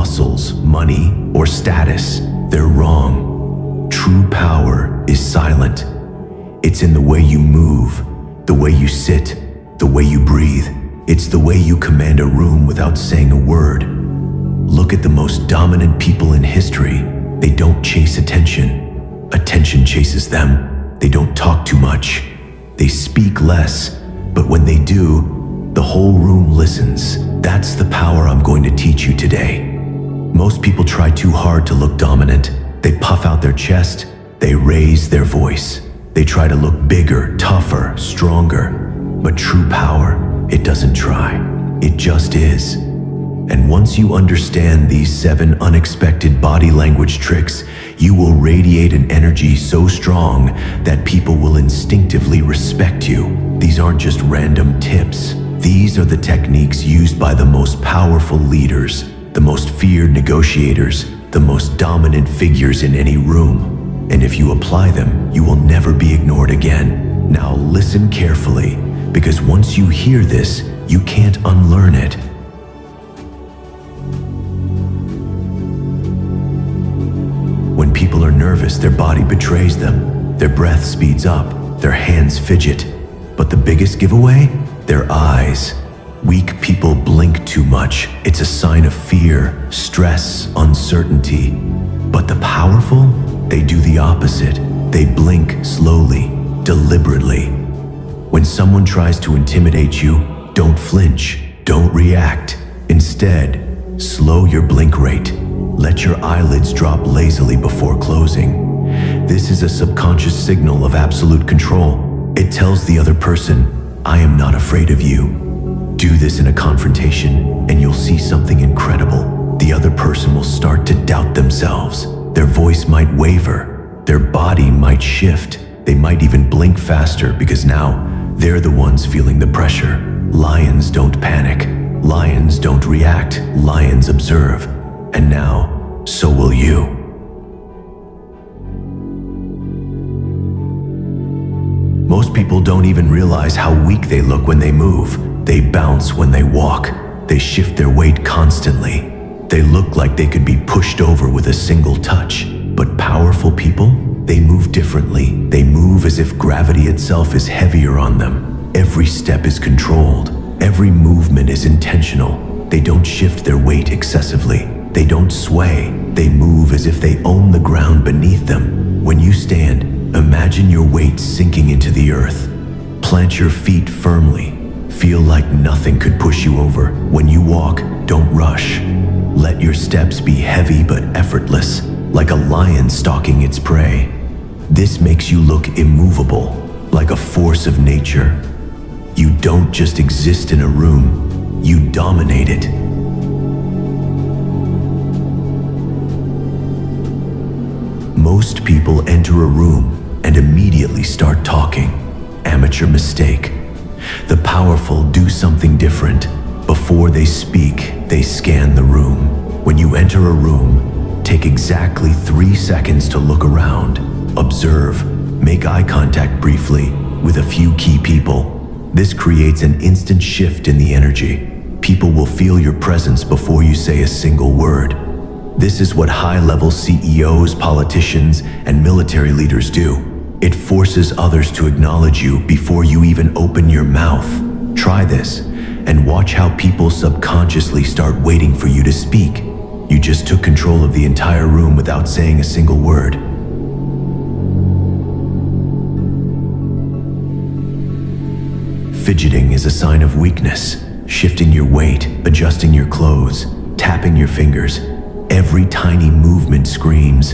muscles, money, or status. They're wrong. True power is silent. It's in the way you move, the way you sit, the way you breathe. It's the way you command a room without saying a word. Look at the most dominant people in history. They don't chase attention. Attention chases them. They don't talk too much. They speak less, but when they do, the whole room listens. That's the power I'm going to teach you today. Most people try too hard to look dominant. They puff out their chest. They raise their voice. They try to look bigger, tougher, stronger. But true power, it doesn't try. It just is. And once you understand these 7 unexpected body language tricks, you will radiate an energy so strong that people will instinctively respect you. These aren't just random tips. These are the techniques used by the most powerful leaders, the most feared negotiators, the most dominant figures in any room. And if you apply them, you will never be ignored again. Now listen carefully, because once you hear this, you can't unlearn it. When people are nervous, their body betrays them. Their breath speeds up, their hands fidget. But the biggest giveaway? Their eyes. Weak people blink too much. It's a sign of fear, stress, uncertainty. But the powerful? They do the opposite. They blink slowly, deliberately. When someone tries to intimidate you, don't flinch, don't react. Instead, slow your blink rate. Let your eyelids drop lazily before closing. This is a subconscious signal of absolute control. It tells the other person, I am not afraid of you. Do this in a confrontation, and you'll see something incredible. The other person will start to doubt themselves. Their voice might waver. Their body might shift. They might even blink faster because now they're the ones feeling the pressure. Lions don't panic. Lions don't react. Lions observe. And now, so will you. Most people don't even realize how weak they look when they move. They bounce when they walk. They shift their weight constantly. They look like they could be pushed over with a single touch. But powerful people, they move differently. They move as if gravity itself is heavier on them. Every step is controlled. Every movement is intentional. They don't shift their weight excessively. They don't sway. They move as if they own the ground beneath them. When you stand, imagine your weight sinking into the earth. Plant your feet firmly. Feel like nothing could push you over. When you walk, don't rush. Let your steps be heavy but effortless, like a lion stalking its prey. This makes you look immovable, like a force of nature. You don't just exist in a room, you dominate it. Most people enter a room and immediately start talking. Amateur mistake. The powerful do something different. Before they speak, they scan the room. When you enter a room, take exactly 3 seconds to look around. Observe, make eye contact briefly with a few key people. This creates an instant shift in the energy. People will feel your presence before you say a single word. This is what high-level CEOs, politicians, and military leaders do. It forces others to acknowledge you before you even open your mouth. Try this, and watch how people subconsciously start waiting for you to speak. You just took control of the entire room without saying a single word. Fidgeting is a sign of weakness. Shifting your weight, adjusting your clothes, tapping your fingers. Every tiny movement screams,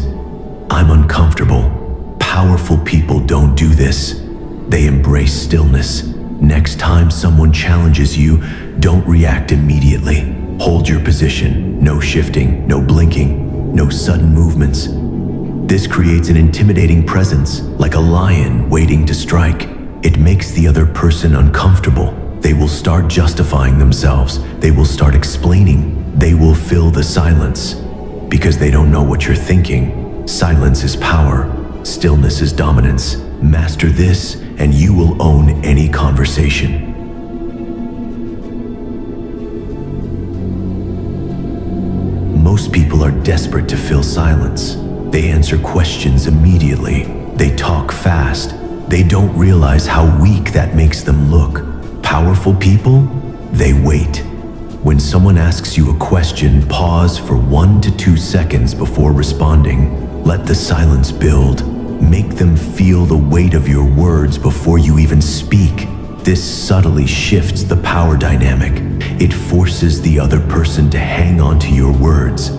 I'm uncomfortable. Powerful people don't do this. They embrace stillness. Next time someone challenges you, don't react immediately. Hold your position. No shifting, no blinking, no sudden movements. This creates an intimidating presence, like a lion waiting to strike. It makes the other person uncomfortable. They will start justifying themselves. They will start explaining. They will fill the silence because they don't know what you're thinking. Silence is power. Stillness is dominance. Master this, and you will own any conversation. Most people are desperate to fill silence. They answer questions immediately. They talk fast. They don't realize how weak that makes them look. Powerful people, they wait. When someone asks you a question, pause for 1 to 2 seconds before responding. Let the silence build. Make them feel the weight of your words before you even speak. This subtly shifts the power dynamic. It forces the other person to hang on to your words,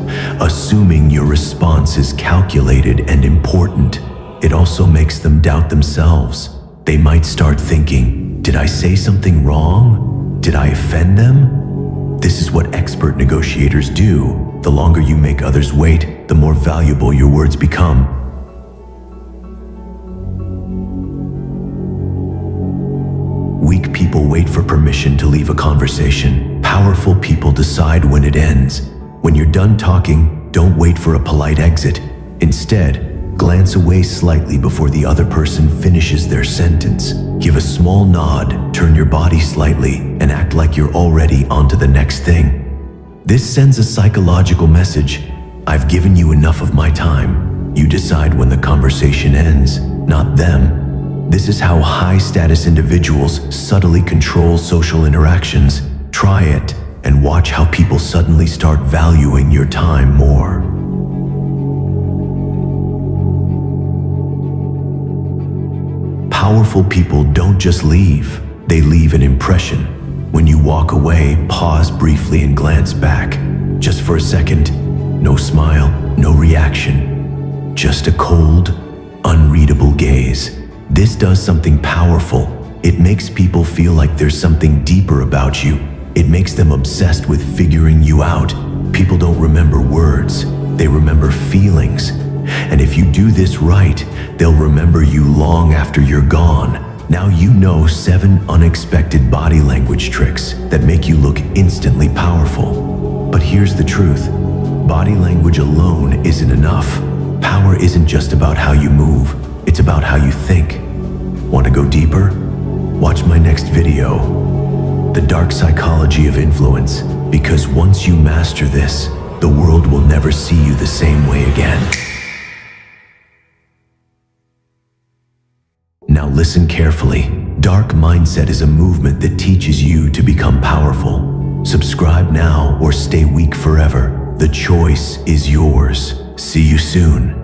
assuming your response is calculated and important. It also makes them doubt themselves. They might start thinking, did I say something wrong? Did I offend them? This is what expert negotiators do. The longer you make others wait, the more valuable your words become. Weak people wait for permission to leave a conversation. Powerful people decide when it ends. When you're done talking, don't wait for a polite exit. Instead, glance away slightly before the other person finishes their sentence. Give a small nod, turn your body slightly, and act like you're already on to the next thing. This sends a psychological message. I've given you enough of my time. You decide when the conversation ends, not them. This is how high-status individuals subtly control social interactions. Try it and watch how people suddenly start valuing your time more. Powerful people don't just leave, they leave an impression. When you walk away, pause briefly and glance back. Just for a second, no smile, no reaction. Just a cold, unreadable gaze. This does something powerful. It makes people feel like there's something deeper about you. It makes them obsessed with figuring you out. People don't remember words, they remember feelings. And if you do this right, they'll remember you long after you're gone. Now you know 7 unexpected body language tricks that make you look instantly powerful. But here's the truth. Body language alone isn't enough. Power isn't just about how you move, it's about how you think. Want to go deeper? Watch my next video, The Dark Psychology of Influence, because once you master this, the world will never see you the same way again. Now listen carefully. Dark Mindset is a movement that teaches you to become powerful. Subscribe now or stay weak forever. The choice is yours. See you soon.